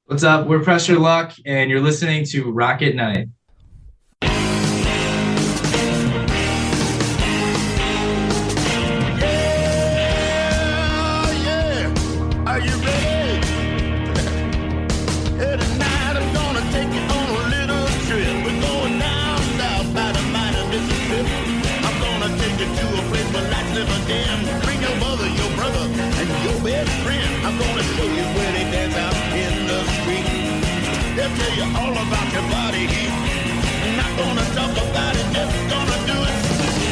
What's up? We're Press Your Luck, and you're listening to Rocket Night. Are you ready? Tonight I'm gonna take you on a little trip. We're going down south by the mighty Mississippi. I'm gonna take you to a place where lights never dim. Bring your mother, your brother, and your best friend. I'm gonna show you where they dance out in the street. They'll tell you all about your body heat. Not gonna talk about it, just gonna do it.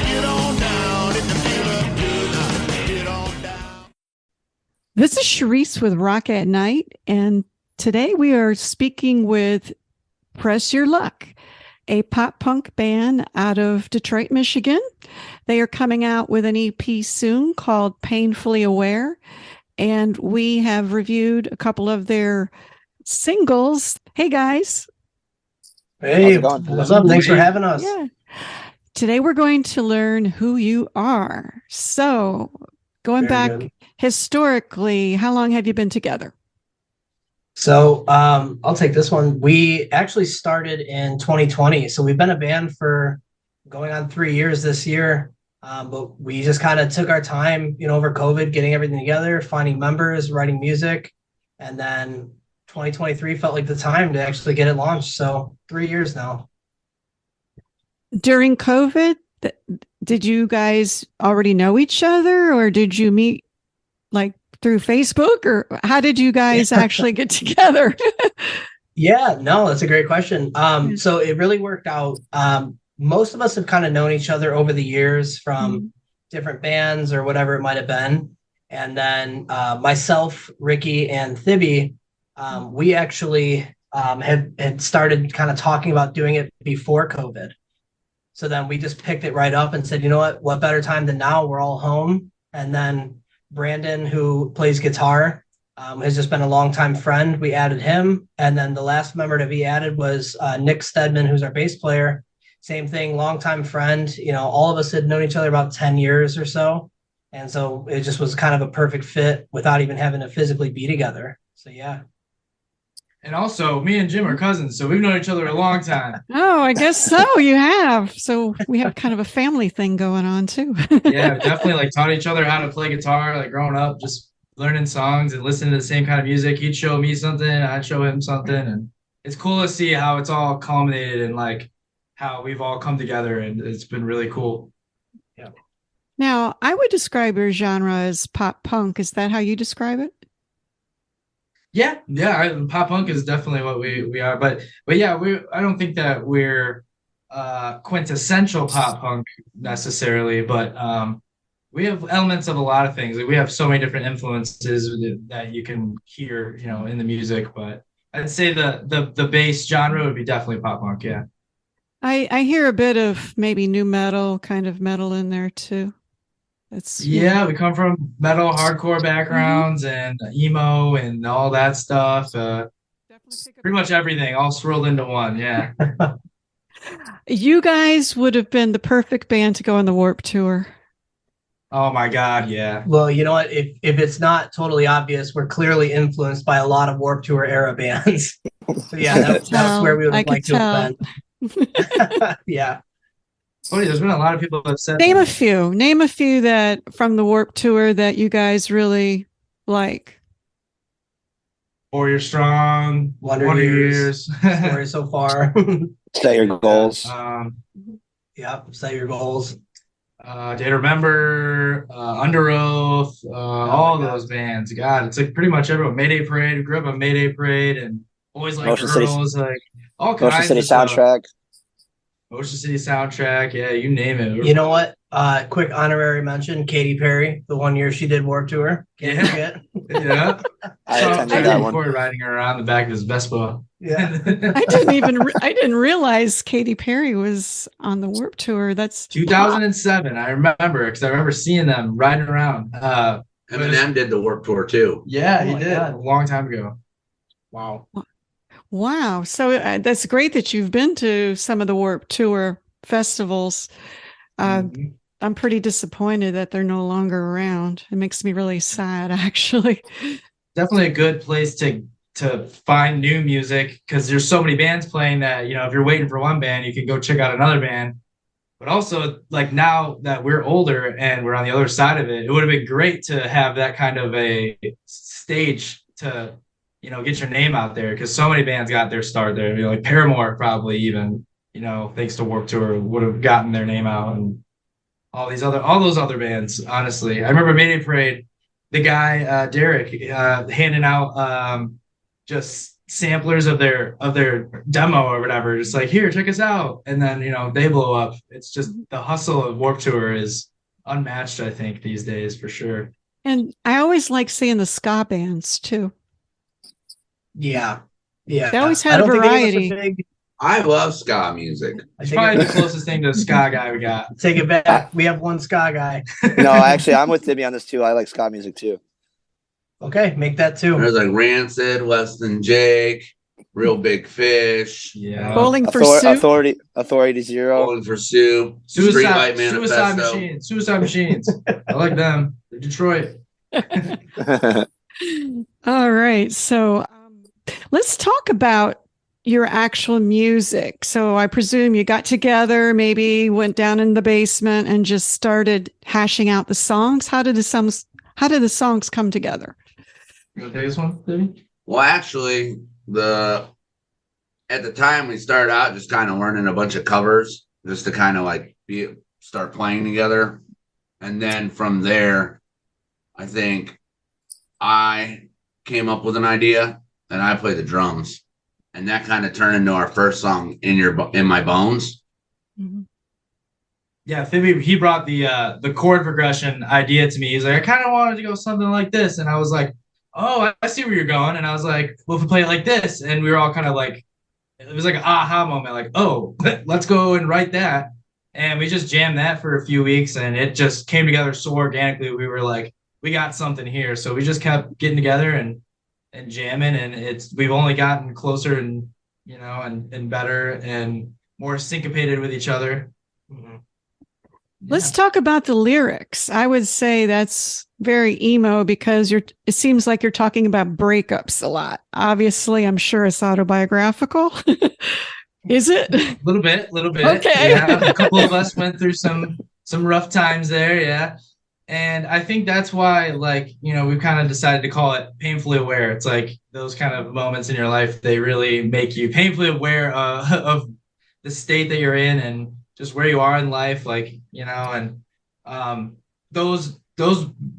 Get on down if you feel up good. Get on down. This is Sharice with Rock at Night, and today we are speaking with Press Your Luck, a pop punk band out of Detroit, Michigan. They are coming out with an EP soon called Painfully Aware, and we have reviewed a couple of their singles. Hey, guys. Hey, what's up? Thanks for having us. Yeah. Today we're going to learn who you are. So, going Very back good. historically, how long have you been together? So I'll take this one. We actually started in 2020. So we've been a band for going on 3 years this year. But we just kind of took our time, over COVID, getting everything together, finding members, writing music. And then 2023 felt like the time to actually get it launched. So 3 years now. During COVID, did you guys already know each other, or did you meet like through Facebook, or how did you guys actually get together? Yeah, no, that's a great question. So it really worked out. Most of us have kind of known each other over the years from different bands or whatever it might have been. And then myself, Ricky, and Thibby, we actually had started kind of talking about doing it before COVID. So then we just picked it right up and said, you know what better time than now? We're all home. And then Brandon, who plays guitar, has just been a longtime friend. We added him. And then the last member to be added was Nick Stedman, who's our bass player. Same thing, longtime friend. All of us had known each other about 10 years or so. And so it just was kind of a perfect fit without even having to physically be together. So, yeah. And also, me and Jim are cousins, so we've known each other a long time. Oh, I guess so. You have. So we have kind of a family thing going on too. Yeah, definitely like taught each other how to play guitar, like growing up, just learning songs and listening to the same kind of music. He'd show me something, I'd show him something. And it's cool to see how it's all culminated and like how we've all come together, and it's been really cool. Yeah. Now, I would describe your genre as pop punk. Is that how you describe it? Yeah, pop punk is definitely what we are, but yeah, I don't think that we're quintessential pop punk necessarily, but we have elements of a lot of things. Like, we have so many different influences that you can hear, in the music. But I'd say the base genre would be definitely pop punk. Yeah. I hear a bit of maybe new metal, kind of metal in there too. We come from metal hardcore backgrounds and emo and all that stuff. Pretty much everything all swirled into one. Yeah. You guys would have been the perfect band to go on the Warped Tour. Oh my God, yeah. Well, you know what? If it's not totally obvious, we're clearly influenced by a lot of Warped Tour era bands. So yeah, that's where we would have liked to have been. Yeah. Funny, there's been a lot of people that have said Name that. a few. Name a few that from the Warped Tour that you guys really like. 4 Year Strong, Wonder Years. Story So Far. Set your goals. Yeah, set your goals. Day to Remember, Under Oath, all those bands. God, it's like pretty much everyone. Mayday Parade, grew up on Mayday Parade, and always like Motion girls, City, like all Motion kinds City of stuff. soundtrack. Motion City soundtrack, yeah, you name it. You know what? Quick honorary mention: Katy Perry. The 1 year she did Warped Tour. Can't forget. Yeah. I So attended I that recorded one. riding her around the back of his Vespa. Yeah. I didn't realize Katy Perry was on the Warped Tour. That's 2007. I remember because I remember seeing them riding around. Eminem did the Warped Tour too. Yeah, Oh he my did God. a long time ago. Wow. Wow. So that's great that you've been to some of the Warped Tour festivals. Mhm. I'm pretty disappointed that they're no longer around. It makes me really sad, actually. Definitely a good place to to find new music because there's so many bands playing that, you know, if you're waiting for one band, you can go check out another band. But also, like now that we're older and we're on the other side of it, it would have been great to have that kind of a stage to, you know, get your name out there because so many bands got their start there. You know, like Paramore probably even, you know, thanks to Warped Tour, would have gotten their name out, and all those other bands. Honestly, I remember Mayday Parade, the guy Derek handing out just samplers of their demo or whatever, just like, here, check us out, and then, you know, they blow up. It's just the hustle of Warped Tour is unmatched, I think, these days for sure. And I always like seeing the ska bands too. Yeah. Yeah. They always had I don't think any of us are variety. big. I love ska music. I It's take probably it, the closest thing to a ska guy we got. take it back. We have one ska guy. No, actually, I'm with Timmy on this too. I like ska music too. Okay, make that too. There's like Rancid, Weston Jake, Real Big Fish, Yeah. Bowling for Soup. Authority Zero. Rolling for Soup, Streetlight Suicide Manifesto. Suicide Machines. I like them. They're Detroit. All right. So let's talk about your actual music. So I presume you got together, maybe went down in the basement and just started hashing out the songs. How did the songs come together? You want to take this one, Debbie? Well, actually, at the time we started out just kind of learning a bunch of covers just to kind of like start playing together. And then from there, I think I came up with an idea and I played the drums. And that kind of turned into our first song, In My Bones. Mm-hmm. Yeah, Phoebe, he brought the chord progression idea to me. He's like, I kind of wanted to go something like this. And I was like, oh, I see where you're going. And I was like, well, if we play it like this, and we were all kind of like, it was like an aha moment, like, oh, let's go and write that. And we just jammed that for a few weeks, and it just came together so organically. We were like, we got something here. So we just kept getting together and jamming, and we've only gotten closer and, you know, and better and more syncopated with each other. Mm-hmm. Let's talk about the lyrics. I would say that's very emo because it seems like you're talking about breakups a lot. Obviously, I'm sure it's autobiographical. Is it? A little bit. Okay. Yeah, a couple of us went through some rough times there. Yeah. And I think that's why, like, you know, we've kind of decided to call it Painfully Aware. It's like those kind of moments in your life, they really make you painfully aware of the state that you're in and just where you are in life, like, you know, and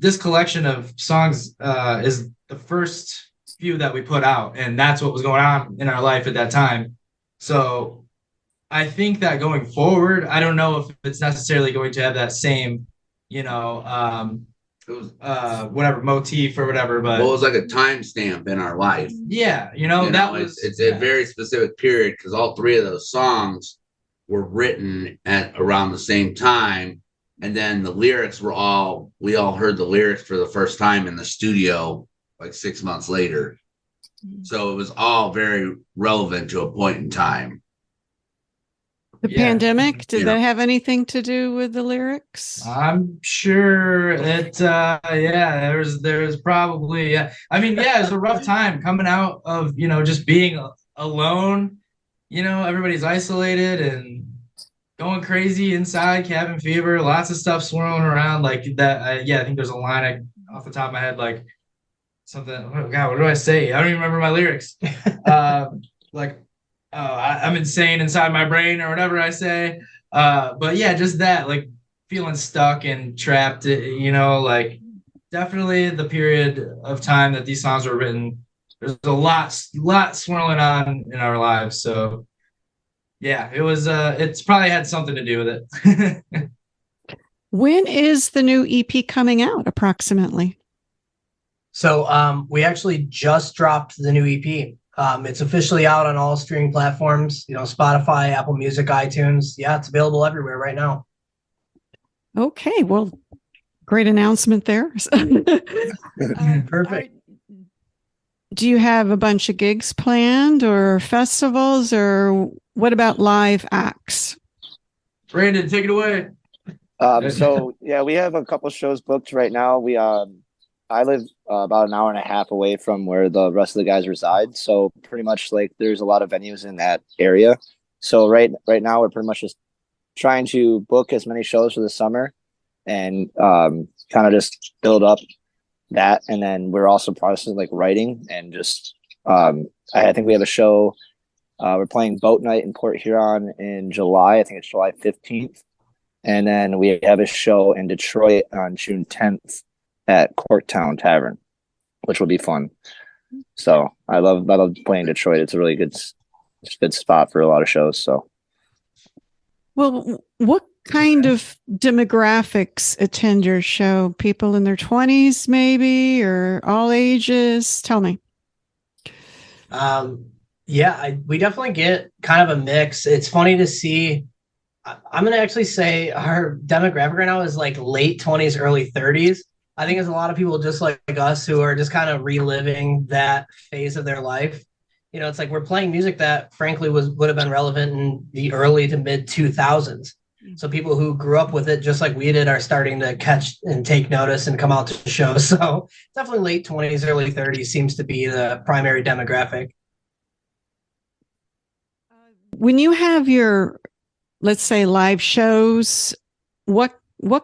this collection of songs is the first few that we put out, and that's what was going on in our life at that time. So I think that going forward, I don't know if it's necessarily going to have that same, you know, whatever motif or whatever, but Well, it was like a timestamp in our life. yeah, you know, that was it's a very specific period because all three of those songs were written at around the same time. And then the lyrics we all heard the lyrics for the first time in the studio like 6 months later. So it was all very relevant to a point in time. The Yeah. pandemic, did Yeah. that have anything to do with the lyrics? I'm sure it yeah, there's probably, yeah. I mean, yeah, it's a rough time coming out of, you know, just being alone. You know, everybody's isolated and going crazy inside, cabin fever, lots of stuff swirling around like that. Yeah, I think there's a line off the top of my head, like something, oh God, what do I say? I don't even remember my lyrics. Like, I'm insane inside my brain or whatever I say. But yeah, just that, like feeling stuck and trapped, you know, like definitely the period of time that these songs were written, there's a lot swirling on in our lives. So yeah, it was, it's probably had something to do with it. When is the new EP coming out approximately? So we actually just dropped the new EP. It's officially out on all streaming platforms, you know, Spotify, Apple Music, iTunes. Yeah, it's available everywhere right now. Okay, well, great announcement there. Perfect. Do you have a bunch of gigs planned or festivals, or what about live acts? Brandon, take it away. So yeah, we have a couple shows booked right now. I live about an hour and a half away from where the rest of the guys reside. So pretty much like there's a lot of venues in that area. So right now we're pretty much just trying to book as many shows for the summer and kind of just build up that. And then we're also processing like writing and just I think we have a show. We're playing Boat Night in Port Huron in July. I think it's July 15th. And then we have a show in Detroit on June 10th at Corktown Tavern, which will be fun. So I love playing Detroit. It's a really good spot for a lot of shows. So, Well, what kind of demographics attend your show? People in their 20s, maybe, or all ages? Tell me. We definitely get kind of a mix. It's funny to see. I'm going to actually say our demographic right now is like late 20s, early 30s. I think there's a lot of people just like us who are just kind of reliving that phase of their life. You know, it's like we're playing music that frankly would have been relevant in the early to mid 2000s. So people who grew up with it just like we did are starting to catch and take notice and come out to shows. So definitely late 20s, early 30s seems to be the primary demographic. When you have your, let's say, live shows, what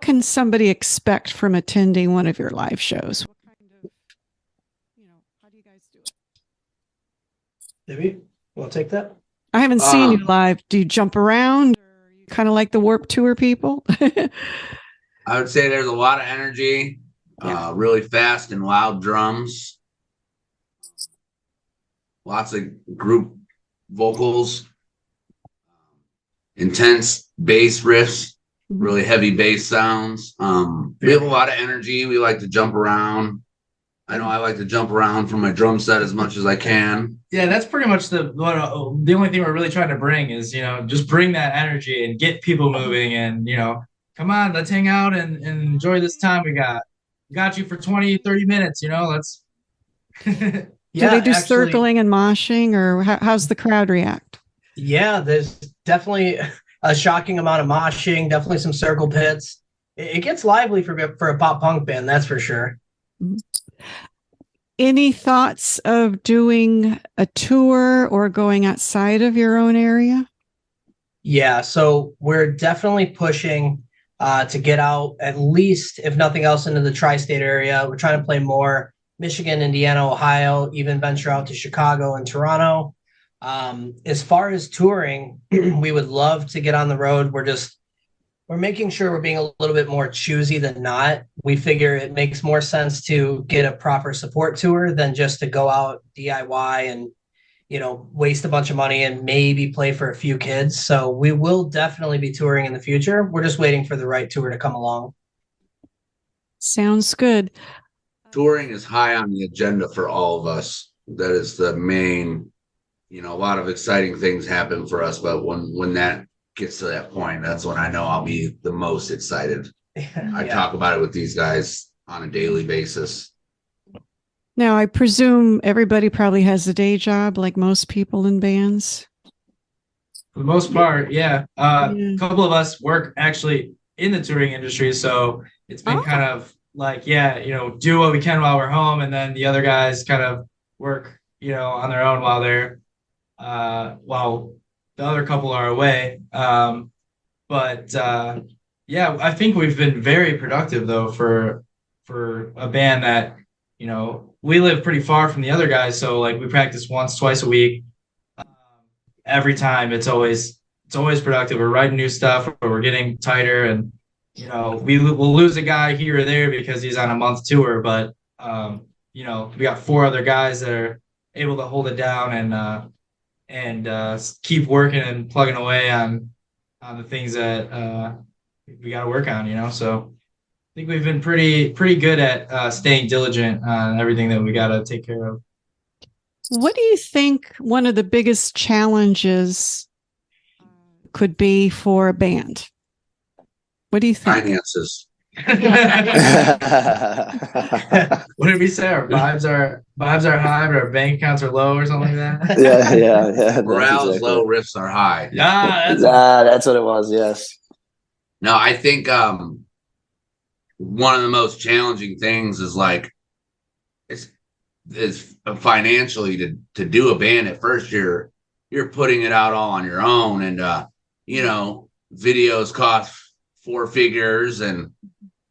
can somebody expect from attending one of your live shows? What kind of, how do you guys do it? Maybe you want to take that? I haven't seen you live. Do you jump around, or are you kind of like the Warped Tour people? I would say there's a lot of energy, really fast and loud drums, lots of group vocals, intense bass riffs, really heavy bass sounds. We have a lot of energy. We like to jump around. I know I like to jump around from my drum set as much as I can. Yeah, that's pretty much the only thing we're really trying to bring is, just bring that energy and get people moving and, come on, let's hang out and enjoy this time we got. Got you for 20, 30 minutes, let's. Do they do circling and moshing, or how's the crowd react? Yeah, there's definitely a shocking amount of moshing, definitely some circle pits. It gets lively for a pop punk band, that's for sure. Any thoughts of doing a tour or going outside of your own area? Yeah, so we're definitely pushing to get out, at least, if nothing else, into the tri-state area. We're trying to play more Michigan, Indiana, Ohio, even venture out to Chicago and Toronto. As far as touring, we would love to get on the road. We're making sure we're being a little bit more choosy than not. We figure it makes more sense to get a proper support tour than just to go out DIY and, waste a bunch of money and maybe play for a few kids. So we will definitely be touring in the future. We're just waiting for the right tour to come along. Sounds good. Touring is high on the agenda for all of us. That is the main, a lot of exciting things happen for us. But when that gets to that point, that's when I know I'll be the most excited. I talk about it with these guys on a daily basis. Now, I presume everybody probably has a day job like most people in bands. For the most part, yeah. A couple of us work actually in the touring industry, so it's been kind of like, do what we can while we're home, and then the other guys kind of work, on their own while they're while the other couple are away. I think we've been very productive though for a band that, we live pretty far from the other guys. So like we practice once, twice a week. Every time it's always productive. We're writing new stuff, or we're getting tighter, and, we'll lose a guy here or there because he's on a month tour. But, we got 4 other guys that are able to hold it down and keep working and plugging away on the things that we got to work on, so I think we've been pretty good at staying diligent on everything that we got to take care of. What do you think one of the biggest challenges could be for a band? What do you think? Finances. What did we say? Our vibes are high, but our bank accounts are low, or something like that. Yeah. Morale is low, riffs are high. That's what it was. Yes. No, I think one of the most challenging things is like is financially to do a band at first. You're putting it out all on your own, and videos cost 4 figures and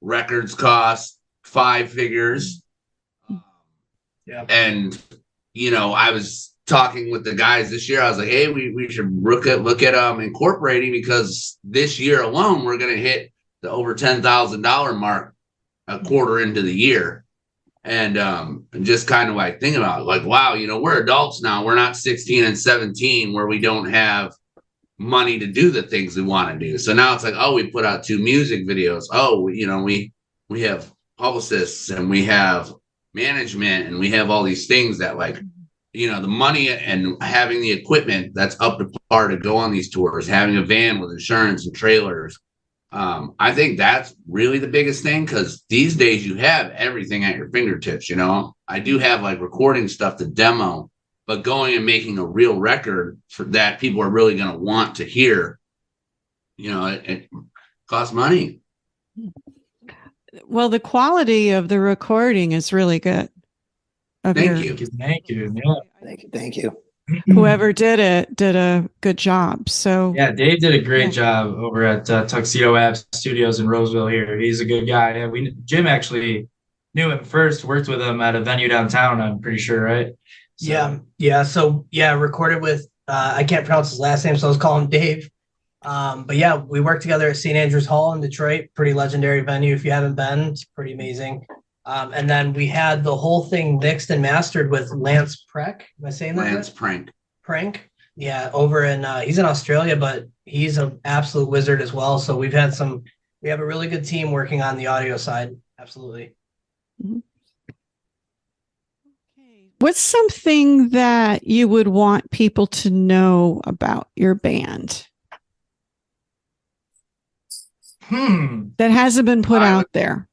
records cost 5 figures. Yeah. And I was talking with the guys this year. I was like, hey, we should look at incorporating, because this year alone we're going to hit the over $10,000 mark a quarter into the year. And just kind of like thinking about it, like, wow, we're adults now. We're not 16 and 17 where we don't have money to do the things we want to do. So now it's like, oh, we put out 2 music videos. Oh, we have publicists, and we have management, and we have all these things that, like, the money and having the equipment that's up to par to go on these tours, having a van with insurance and trailers. I think that's really the biggest thing, because these days you have everything at your fingertips. I do have like recording stuff to demo, but going and making a real record for that people are really going to want to hear, it costs money. Well, the quality of the recording is really good. Thank you. Thank you. Yeah. Thank you. Whoever did it did a good job. So Yeah, Dave did a great job over at Tuxedo Ave Studios in Roseville here. He's a good guy. And Jim actually knew him first, worked with him at a venue downtown, I'm pretty sure, right? So, Yeah. Recorded with, I can't pronounce his last name, so let's call him Dave. But yeah, we worked together at St. Andrews Hall in Detroit. Pretty legendary venue. If you haven't been, it's pretty amazing. And then we had the whole thing mixed and mastered with Lance Preck. Am I saying that? Lance Prank. Yeah, over in he's in Australia, but he's an absolute wizard as well. So we have a really good team working on the audio side. Absolutely. what's something that you would want people to know about your band that hasn't been put out there?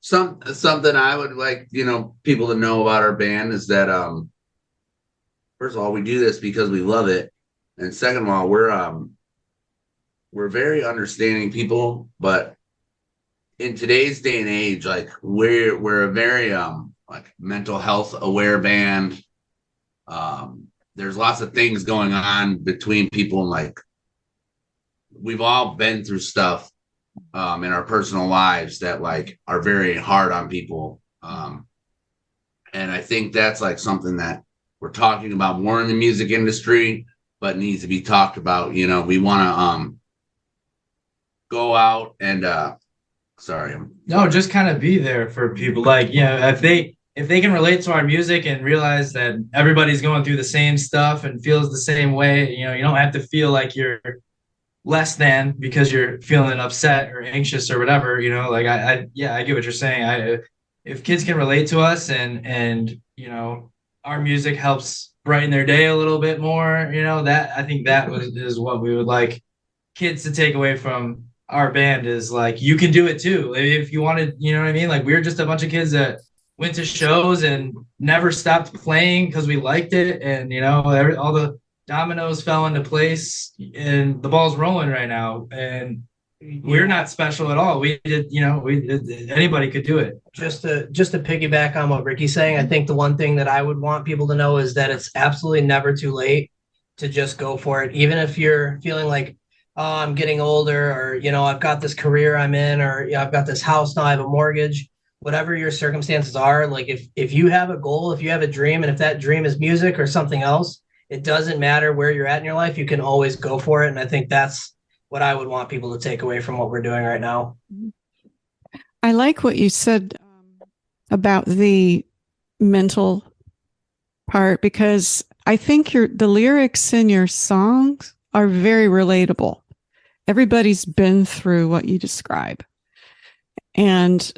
Something I would like, people to know about our band is that, first of all, we do this because we love it. And second of all, we're very understanding people, but in today's day and age, like we're a very, like mental health aware band. There's lots of things going on between people, and like we've all been through stuff in our personal lives that like are very hard on people. And I think that's like something that we're talking about more in the music industry, but needs to be talked about. We want to go out and just kind of be there for people. Like, if they can relate to our music and realize that everybody's going through the same stuff and feels the same way, you don't have to feel like you're less than because you're feeling upset or anxious or whatever, like I get what you're saying. If kids can relate to us and our music helps brighten their day a little bit more, that I think that is what we would like kids to take away from our band, is like, you can do it too. If you wanted, you know what I mean? Like, we're just a bunch of kids that went to shows and never stopped playing because we liked it. And, all the dominoes fell into place and the ball's rolling right now. And we're not special at all. We did, anybody could do it. Just to piggyback on what Ricky's saying, I think the one thing that I would want people to know is that it's absolutely never too late to just go for it. Even if you're feeling like, oh, I'm getting older, or, I've got this career I'm in, or I've got this house now, I have a mortgage, whatever your circumstances are. Like if you have a goal, if you have a dream, and if that dream is music or something else, it doesn't matter where you're at in your life, you can always go for it. And I think that's what I would want people to take away from what we're doing right now. I like what you said about the mental part, because I think the lyrics in your songs are very relatable. Everybody's been through what you describe. And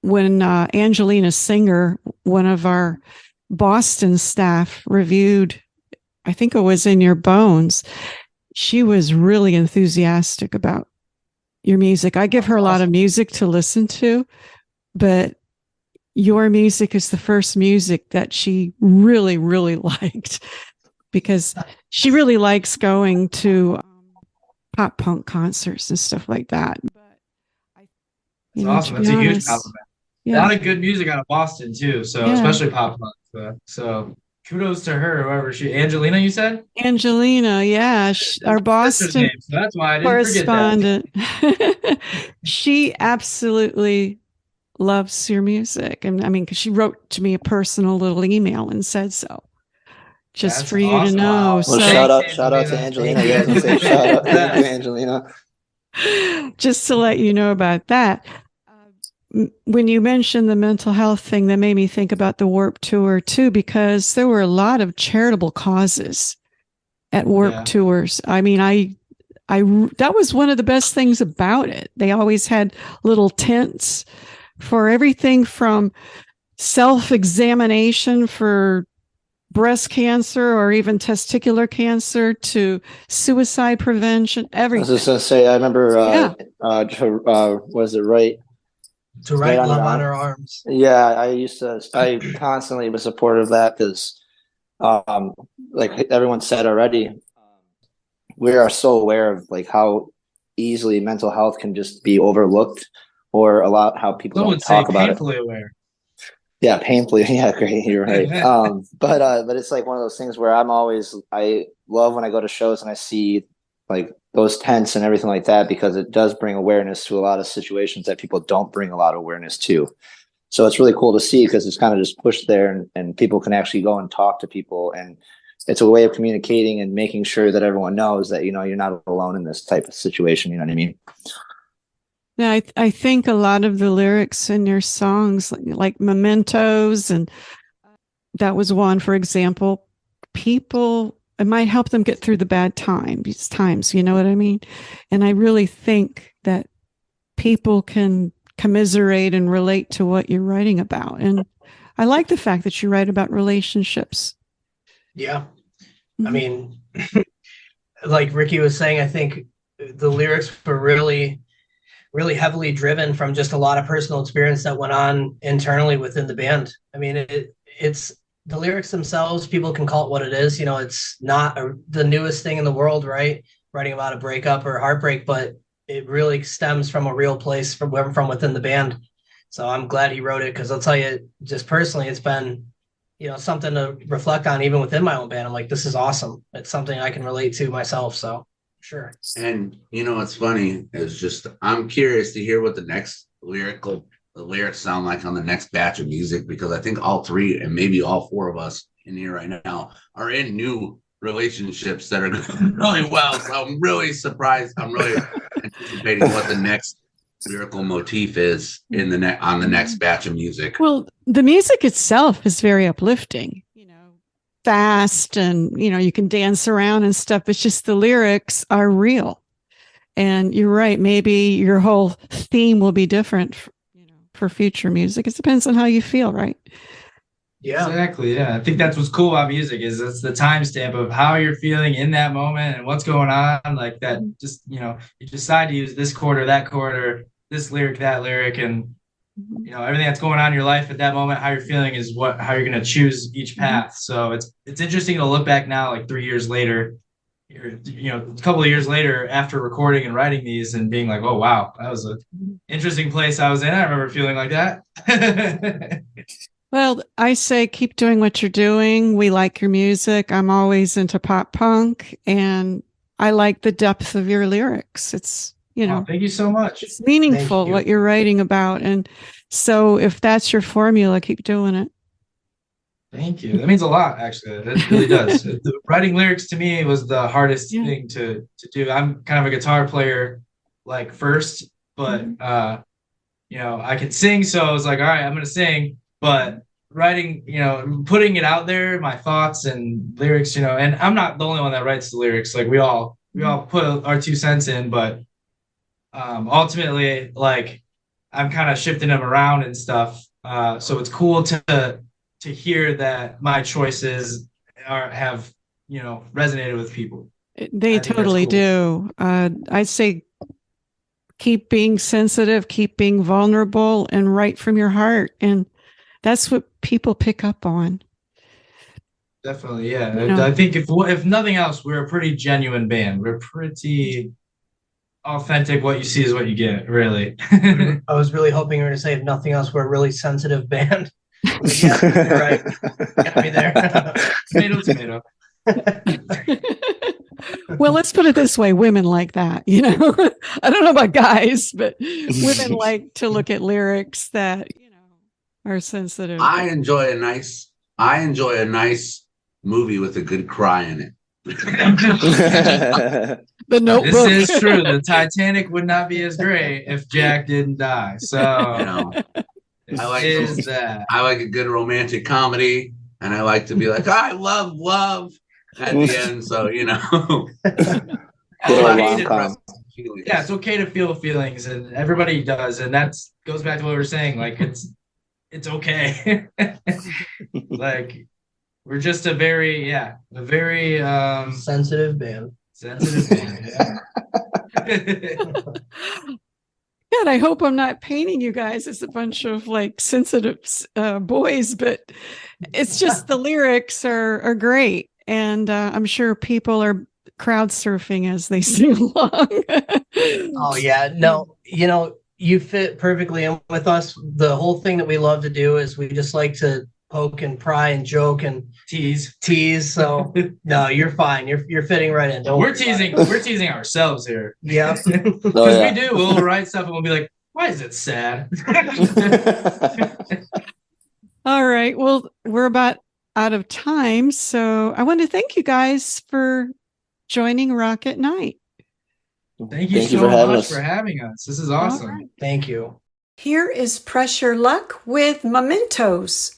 when Angelina Singer, one of our Boston staff, reviewed, I think it was In Your Bones, she was really enthusiastic about your music. I give her a lot of music to listen to, but your music is the first music that she really, really liked, because she really likes going to pop punk concerts and stuff like that. But It's awesome. That's a huge compliment. Yeah. lot of good music out of Boston too. So Yeah. especially pop punk. So kudos to her, whoever Angelina, you said? Angelina, yeah, our Sister's Boston name, so that's why I didn't forget that. correspondent. She absolutely loves your music. And I mean, because she wrote to me a personal little email and said so. Just That's for you to awesome. know. Wow. Well, So shout out to Angelina. Thank Yeah, I was gonna say you. shout out. Thank you, Yes. Angelina. just to let you know about that. When you mentioned the mental health thing, that made me think about the Warped Tour too, because there were a lot of charitable causes at Warped Yeah. Tours. I mean, that was one of the best things about it. They always had little tents for everything from self-examination for breast cancer or even testicular cancer to suicide prevention, I was everything. just gonna say, I remember, Yeah. was it right? To write Right on love your on arm. our arms. Yeah, I constantly was supportive of that because, like everyone said already, we are so aware of like how easily mental health can just be overlooked or a lot how people Some don't would say talk about it. painfully aware. Yeah, painfully. Yeah, great. You're right. But it's like one of those things where I love when I go to shows and I see like those tents and everything like that because it does bring awareness to a lot of situations that people don't bring a lot of awareness to. So it's really cool to see because it's kind of just pushed there and people can actually go and talk to people and it's a way of communicating and making sure that everyone knows that, you're not alone in this type of situation. You know what I mean? Yeah, I think a lot of the lyrics in your songs, like Mementos, and that was one, for example, it might help them get through the bad times, you know what I mean? And I really think that people can commiserate and relate to what you're writing about. And I like the fact that you write about relationships. Yeah. Mhm. I mean, like Ricky was saying, I think the lyrics were really, really heavily driven from just a lot of personal experience that went on internally within the band. I mean, it's the lyrics themselves, people can call it what it is. It's not the newest thing in the world, right? Writing about a breakup or heartbreak, but it really stems from a real place from within the band. So I'm glad he wrote it because I'll tell you, just personally, it's been, something to reflect on even within my own band. I'm like, this is awesome. It's something I can relate to myself. So sure. And what's funny is just I'm curious to hear what the lyrics sound like on the next batch of music because I think all three and maybe all four of us in here right now are in new relationships that are going really well. So I'm really surprised. I'm really anticipating what the next lyrical motif is on the next batch of music. Well, the music itself is very uplifting, fast and, you can dance around and stuff. It's just the lyrics are real. And you're right. Maybe your whole theme will be different, for future music. It depends on how you feel, right? Yeah. Exactly. Yeah. I think that's what's cool about music is it's the timestamp of how you're feeling in that moment and what's going on. Like that, just, you decide to use this chord or that chord or this lyric, that lyric, and everything that's going on in your life at that moment, how you're feeling is how you're going to choose each path. So it's interesting to look back now, like 3 years later, a couple of years later after recording and writing these and being like, oh, wow, that was an interesting place I was in. I remember feeling like that. Well, I say keep doing what you're doing. We like your music. I'm always into pop punk and I like the depth of your lyrics. It's, Oh, thank you so much. It's meaningful Thank you. what you're writing about. And so if that's your formula, keep doing it. Thank you. That means a lot, actually. It really does. Writing lyrics to me was the hardest Yeah. thing to do. I'm kind of a guitar player, like first, but I can sing, so I was like, all right, I'm gonna sing. But writing, putting it out there, my thoughts and lyrics, and I'm not the only one that writes the lyrics. Like we all put our 2 cents in, but ultimately, like I'm kind of shifting them around and stuff. So it's cool to hear that my choices have resonated with people. They I think that's totally cool. do. I'd say keep being sensitive, keep being vulnerable, and write from your heart. And that's what people pick up on. Definitely, yeah. You know? I think if nothing else, we're a pretty genuine band. We're pretty authentic. What you see is what you get, really. I was really hoping you were going to say, if nothing else, we're a really sensitive band. Yeah, you're right. Got me there. Tomato, tomato. Well, let's put it this way, women like that, you know. I don't know about guys, but women like to look at lyrics that, you know, are sensitive. I enjoy a nice movie with a good cry in it. The Notebook. This is true. The Titanic would not be as great if Jack didn't die. So You know, this I like is those. that. I like a good romantic comedy, and I like to be like, I love at the end. So you know, Good I old hated rom-com. Russ. Yeah, it's okay to feel feelings, and everybody does, and that's goes back to what we were saying. Like it's okay. Like we're just a very Sensitive band. sensitive band. Yeah. God, I hope I'm not painting you guys as a bunch of like sensitive boys, but it's just the lyrics are great. And I'm sure people are crowd surfing as they sing along. Oh yeah, no, you know, you fit perfectly in with us. The whole thing that we love to do is we just like to poke and pry and joke and Tease. So no, you're fine. You're fitting right in. Don't We're worry about it. teasing ourselves here. Yeah. Because Oh, yeah. we do. We'll write stuff and we'll be like, why is it sad? All right. Well, we're about out of time. So I want to thank you guys for joining Rock at Night. Thank you so for having much us. for having us. This is All awesome. right. Thank you. Here is Press Your Luck with Mementos.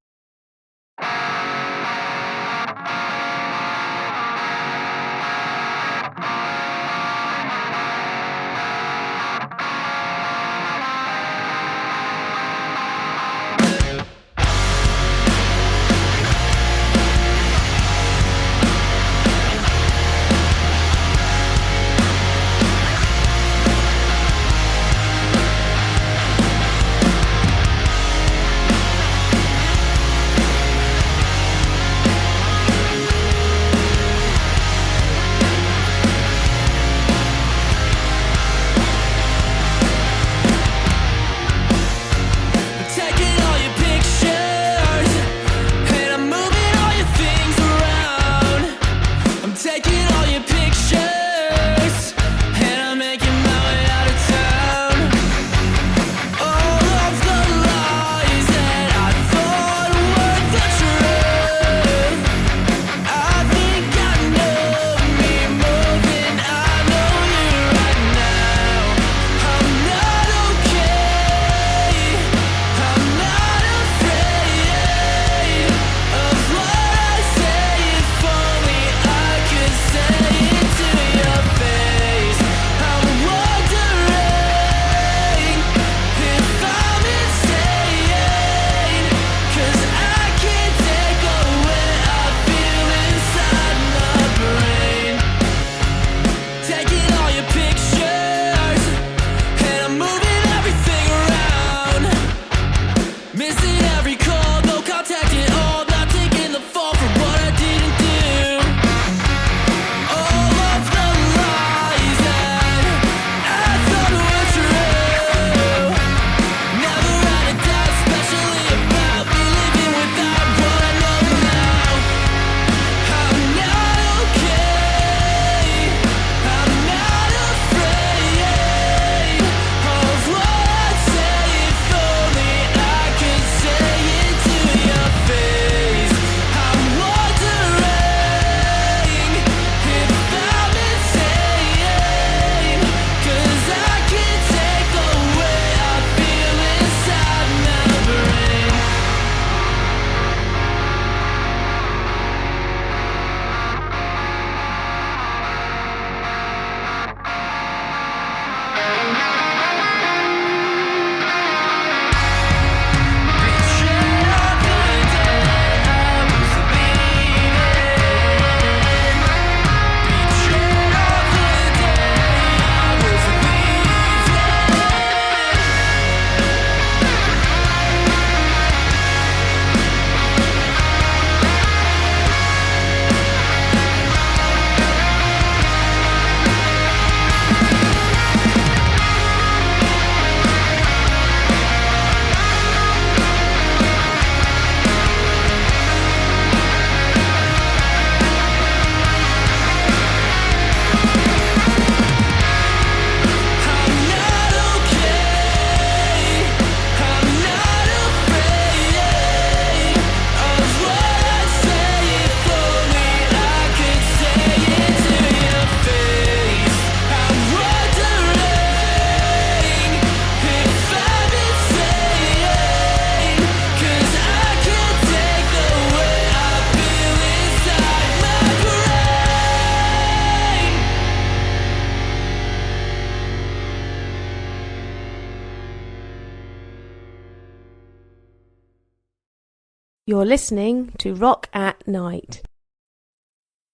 You're listening to Rock at Night.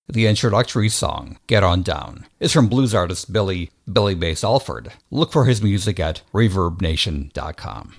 The introductory song, Get On Down, is from blues artist Billy Bass Alford. Look for his music at ReverbNation.com.